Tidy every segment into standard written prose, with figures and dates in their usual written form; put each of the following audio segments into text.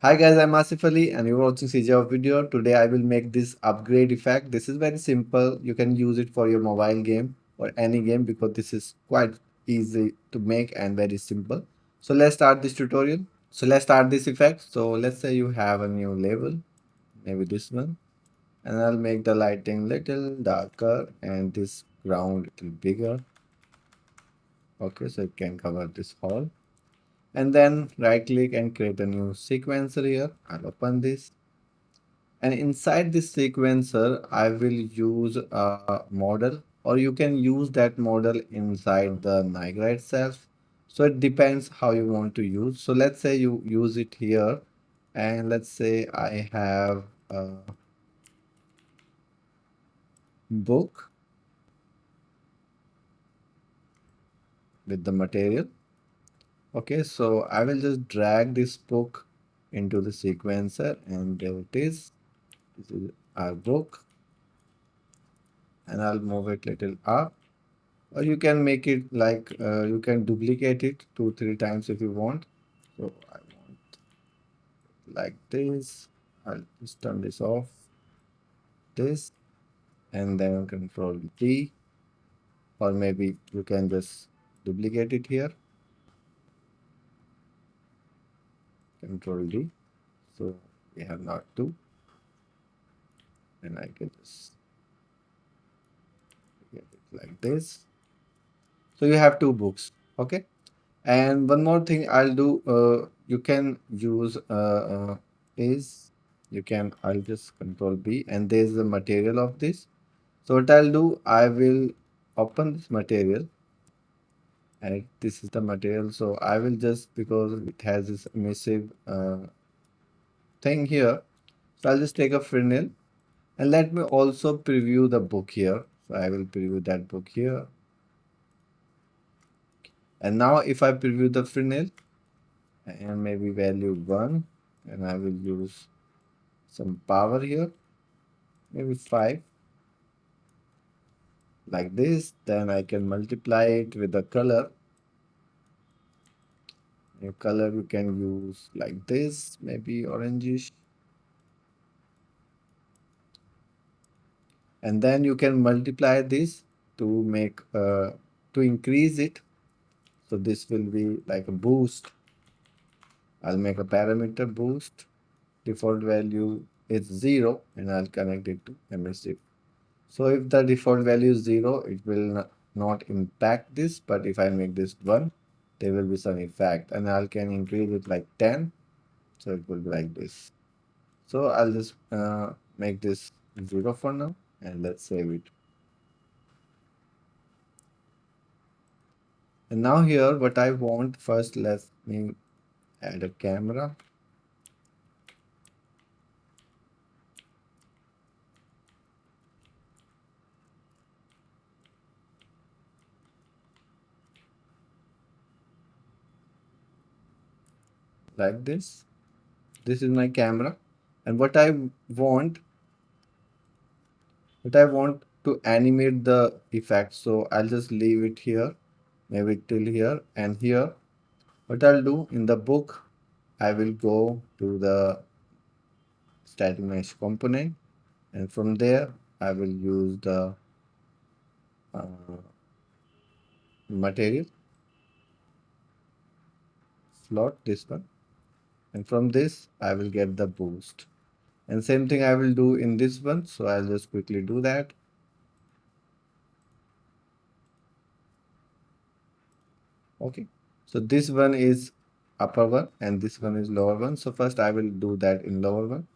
Hi guys, I'm Ashif Ali and you're watching CGHOW video. Today I will make this upgrade effect. This is very simple. You can use it for your mobile game or any game because this is quite easy to make and very simple. So let's start this tutorial. So let's start this effect. So let's say you have a new label, maybe this one, and I'll make the lighting little darker and this ground little bigger. Okay, so it can cover this hall. And then right click and create a new sequencer here. I'll open this. And inside this sequencer, I will use a model, or you can use that model inside the Niagara itself. So it depends how you want to use. So let's say you use it here, and let's say I have a book with the material. Okay, so I will just drag this book into the sequencer, and there it is. This is our book, and I'll move it little up. Or you can make it like you can duplicate it 2-3 times if you want. So I want like this. I'll just turn this off, this, and then control D, or maybe you can just duplicate it here, control D. So we have now two, and I can just get it like this. So you have two books. Okay. And one more thing I'll do, you can use is you can I'll just control B, and there's the material of this. So what I'll do, I will open this material, and this is the material. So I will just, because it has this emissive thing here, so I'll just take a Frensel, and let me also preview the book here. So I will preview that book here. And now if I preview the Frensel and maybe value 1, and I will use some power here, maybe 5, like this, then I can multiply it with the color. Your color you can use like this, maybe orangish, and then you can multiply this to make to increase it. So this will be like a boost. I'll make a parameter boost. Default value is 0, and I'll connect it to emissive. So if the default value is 0, it will not impact this, but if I make this 1, there will be some effect, and I can increase it like 10, so it will be like this. So I'll just make this 0 for now, and let's save it. And now here, what I want first, let me add a camera. Like this. This is my camera, and want, what I want to animate the effect. So I'll just leave it here, maybe till here, and here. What I'll do in the book, I will go to the static mesh component, and from there I will use the material slot, this one, and from this I will get the boost. And same thing I will do in this one, so I'll just quickly do that. Okay, so this one is upper one and this one is lower one. So first I will do that in lower one.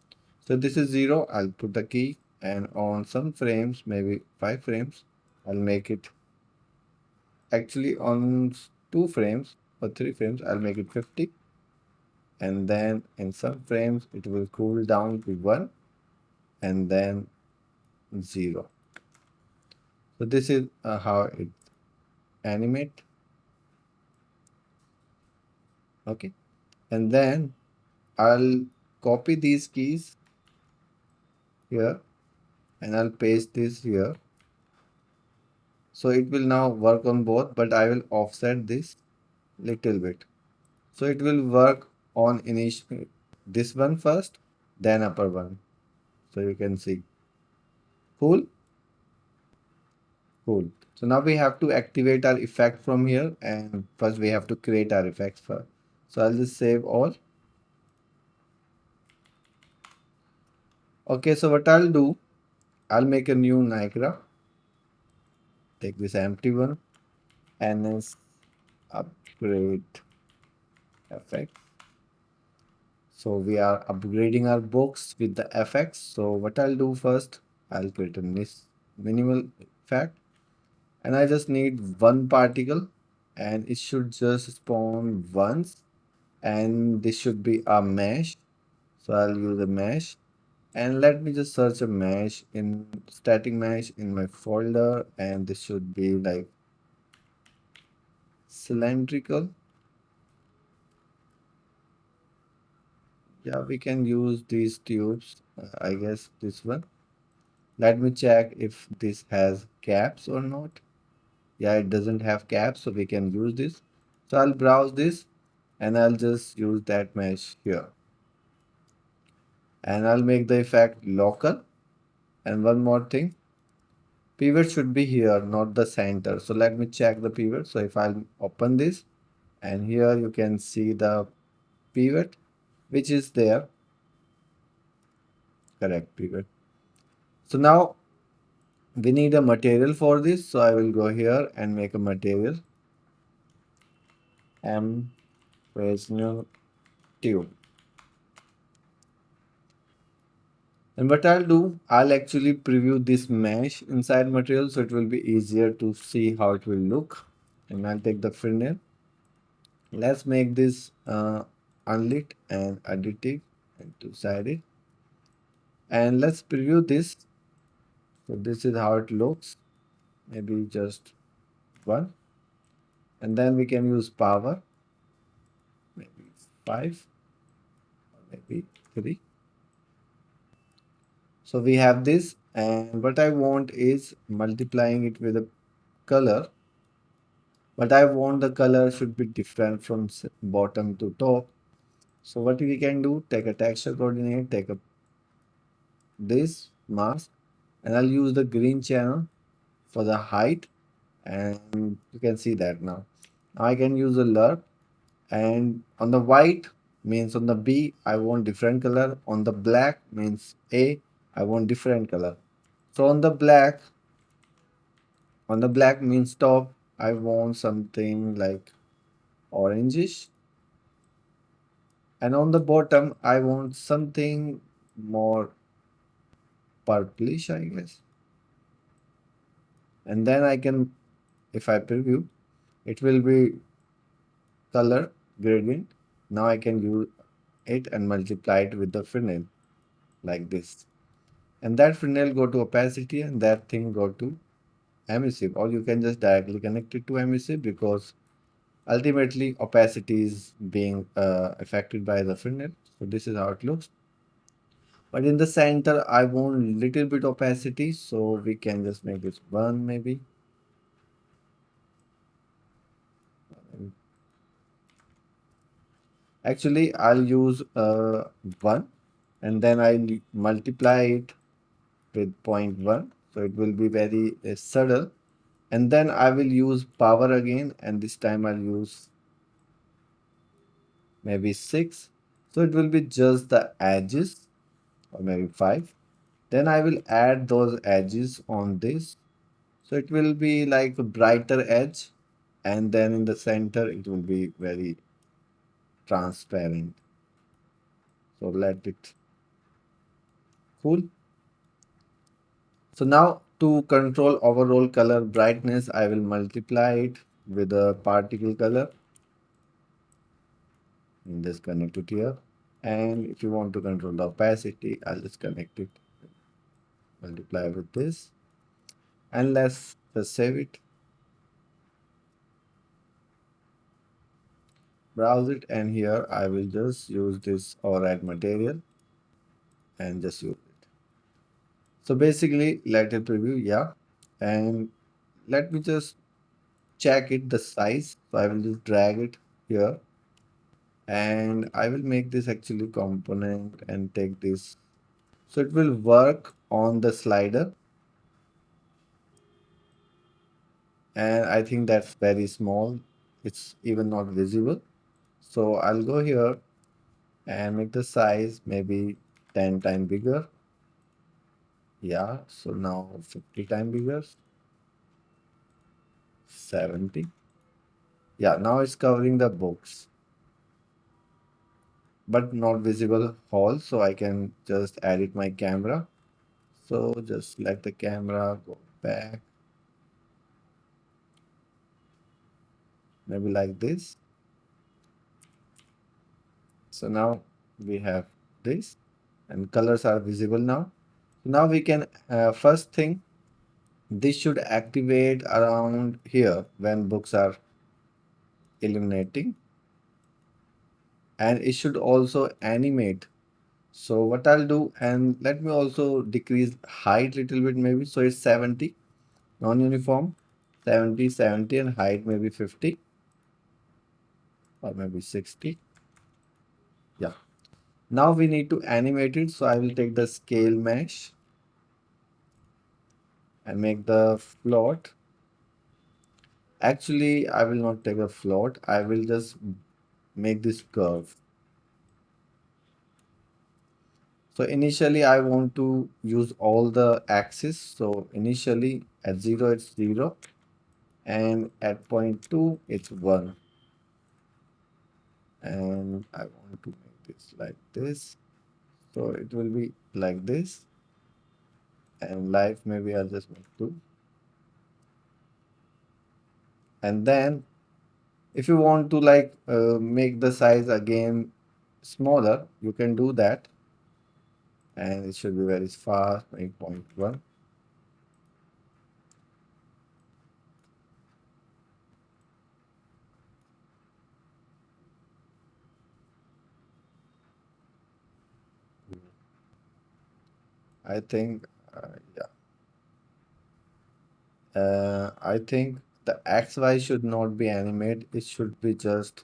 So this is 0, I'll put the key, and on some frames, maybe 5 frames, I'll make it, actually on 2 frames or 3 frames, I'll make it 50. And then in some frames, it will cool down to 1 and then 0. So this is how it animate. Okay. And then I'll copy these keys here, and I'll paste this here. So it will now work on both, but I will offset this little bit. So it will work on initial. this one first, then upper one. So you can see. Cool? Cool. So now we have to activate our effect from here, and first we have to create our effects first. So I'll just save all. Okay, so what I'll do, I'll make a new Niagara. Take this empty one and then upgrade effect. So we are upgrading our box with the effects. So what I'll do first, I'll create a minimal effect, and I just need one particle, and it should just spawn once, and this should be a mesh. So I'll use a mesh, and let me just search a mesh in static mesh in my folder, and this should be like cylindrical. Yeah, we can use these tubes. I guess this one. Let me check if this has caps or not. Yeah, it doesn't have caps, so we can use this. So I'll browse this and I'll just use that mesh here. And I'll make the effect local. And one more thing, pivot should be here, not the center. So let me check the pivot. So if I'll open this, and here you can see the pivot, which is there, correct pivot. So now we need a material for this. So I will go here and make a material. Fresnel tube. And what I'll do, I'll actually preview this mesh inside material so it will be easier to see how it will look. And I'll take the Frensel. Let's make this unlit and additive and two-sided. And let's preview this. So this is how it looks. Maybe just one. And then we can use power. Maybe 5 or maybe 3. So we have this, and what I want is multiplying it with a color, but I want the color should be different from bottom to top. So what we can do, take a texture coordinate, take a this mask, and I'll use the green channel for the height, and you can see that now. Now I can use a Lerp, and on the white means on the B I want different color, on the black means A I want different color. So on the black means top, I want something like orangish. And on the bottom, I want something more purplish, I guess. And then I can, if I preview, it will be color gradient. Now I can use it and multiply it with the Frensel like this. And that Frensel go to opacity and that thing go to emissive, or you can just directly connect it to emissive because ultimately opacity is being affected by the Frensel. So this is how it looks. But in the center, I want little bit opacity, so we can just make this 1 maybe. Actually, I'll use 1 and then I'll multiply it with 0.1. So it will be very subtle. And then I will use power again, and this time I'll use maybe 6. So it will be just the edges, or maybe 5. Then I will add those edges on this. So it will be like a brighter edge, and then in the center it will be very transparent. So let it cool. So now to control overall color brightness, I will multiply it with a particle color and just connect it here. And if you want to control the opacity, I'll just connect it, multiply with this, and let's just save it. Browse it, and here I will just use this override material and just use it. So basically, let it preview, yeah. And let me just check it, the size. So I will just drag it here. And I will make this actually component and take this. So it will work on the slider. And I think that's very small. It's even not visible. So I'll go here and make the size maybe 10 times bigger. Yeah, so now 50 times bigger, 70. Yeah, now it's covering the books, but not visible all. So I can just edit my camera. So just let the camera go back, maybe like this. So now we have this and colors are visible now. Now we can, first thing, this should activate around here when books are illuminating, and it should also animate. So what I'll do, and let me also decrease height little bit maybe. So it's 70, non-uniform, 70, 70, and height maybe 50 or maybe 60. Yeah. Now we need to animate it. So I will take the scale mesh and make the float. Actually, I will not take a float. I will just make this curve. So initially I want to use all the axes. So initially at 0 it's 0 and at point 2 it's 1. And I want to make this like this. So it will be like this. And life maybe I'll just make 2. And then if you want to like make the size again smaller, you can do that. And it should be very fast, make 0.1. I think, yeah. I think the XY should not be animated. It should be just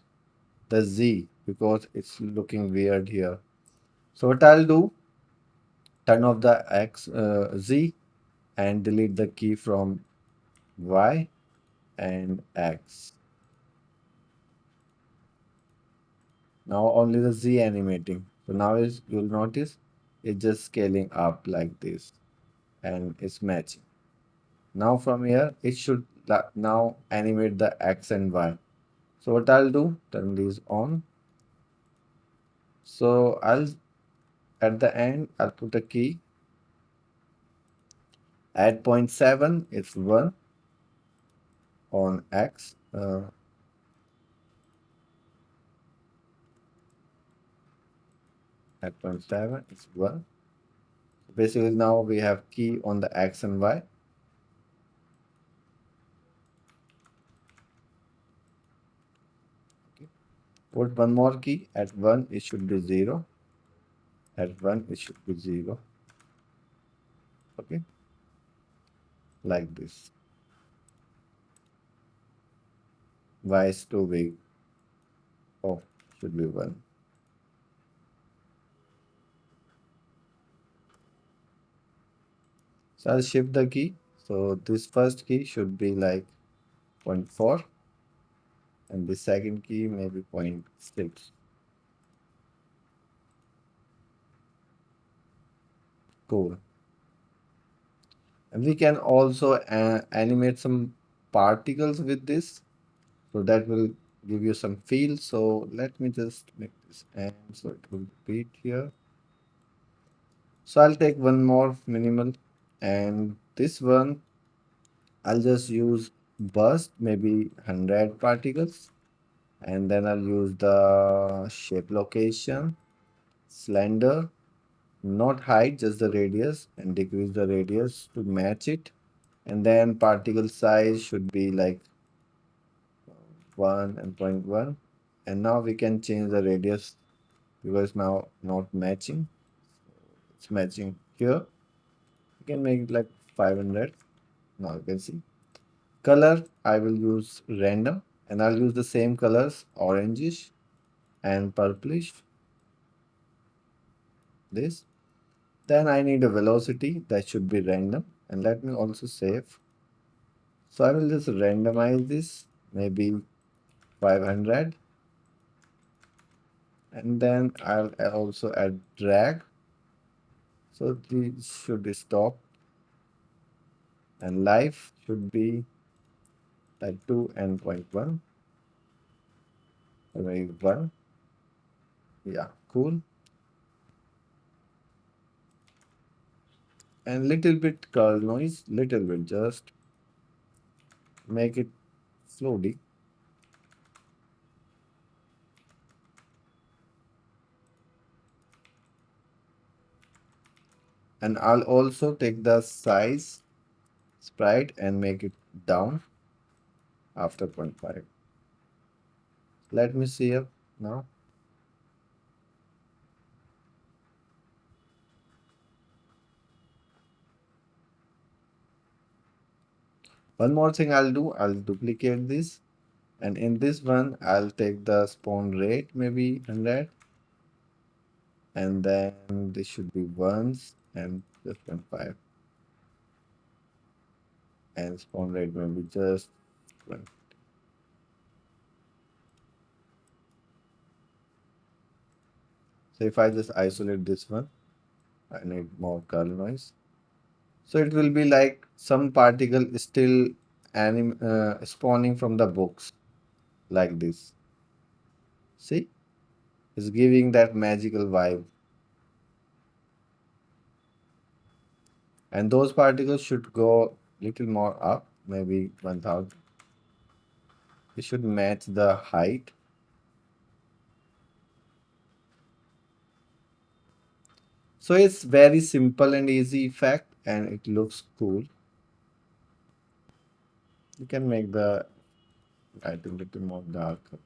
the Z because it's looking weird here. So what I'll do, turn off the Z and delete the key from Y and X. Now only the Z animating. So now is you'll notice it's just scaling up like this and it's matching. Now from here it should now animate the X and Y. So what I'll do, turn these on. So I'll at the end I'll put a key. At 0.7 it's 1 on X. At 0.7 it's 1. Basically now we have key on the X and Y. Okay. Put one more key. At 1 it should be 0. At 1 it should be 0. Okay, like this. Y is too big. Oh, should be 1. So I'll shift the key. So this first key should be like 0.4 and the second key maybe 0.6. Cool. And we can also animate some particles with this. So that will give you some feel. So let me just make this and so it will repeat here. So I'll take one more minimal and this one I'll just use burst, maybe 100 particles. And then I'll use the shape location, slender, not height, just the radius, and decrease the radius to match it. And then particle size should be like 1 and 0.1. And now we can change the radius because now not matching. It's matching here. You can make it like 500. Now you can see. Color, I will use random and I'll use the same colors, orangish. and purplish this. Then I need a velocity that should be random, and let me also save. So I will just randomize this, maybe 500, and then I'll also add drag. So this should stop, and life should be like 2 and point 1, maybe 1. Yeah, cool. And little bit curl noise, little bit, just make it slowly. And I'll also take the size sprite and make it down after 0.5. Let me see it now. One more thing I'll do, I'll duplicate this, and in this one I'll take the spawn rate, maybe 100, and then this should be ones and just 0.5, and spawn rate maybe just 1. So if I just isolate this one, I need more curl noise. So it will be like some particle is still spawning from the books, like this. See, it's giving that magical vibe. And those particles should go little more up, maybe 1000. It should match the height. So it's very simple and easy effect, and it looks cool. You can make the light a little more darker.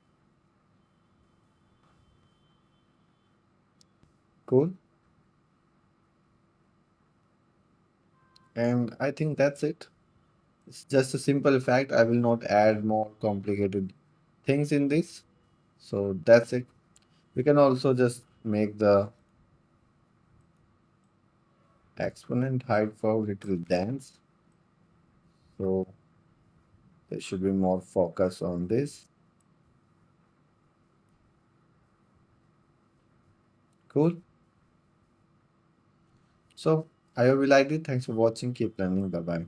Cool. And I think that's it. It's just a simple effect. I will not add more complicated things in this. So that's it. We can also just make the exponent height for little dance. So there should be more focus on this. Cool. So I hope you liked it. Thanks for watching. Keep learning. Bye bye.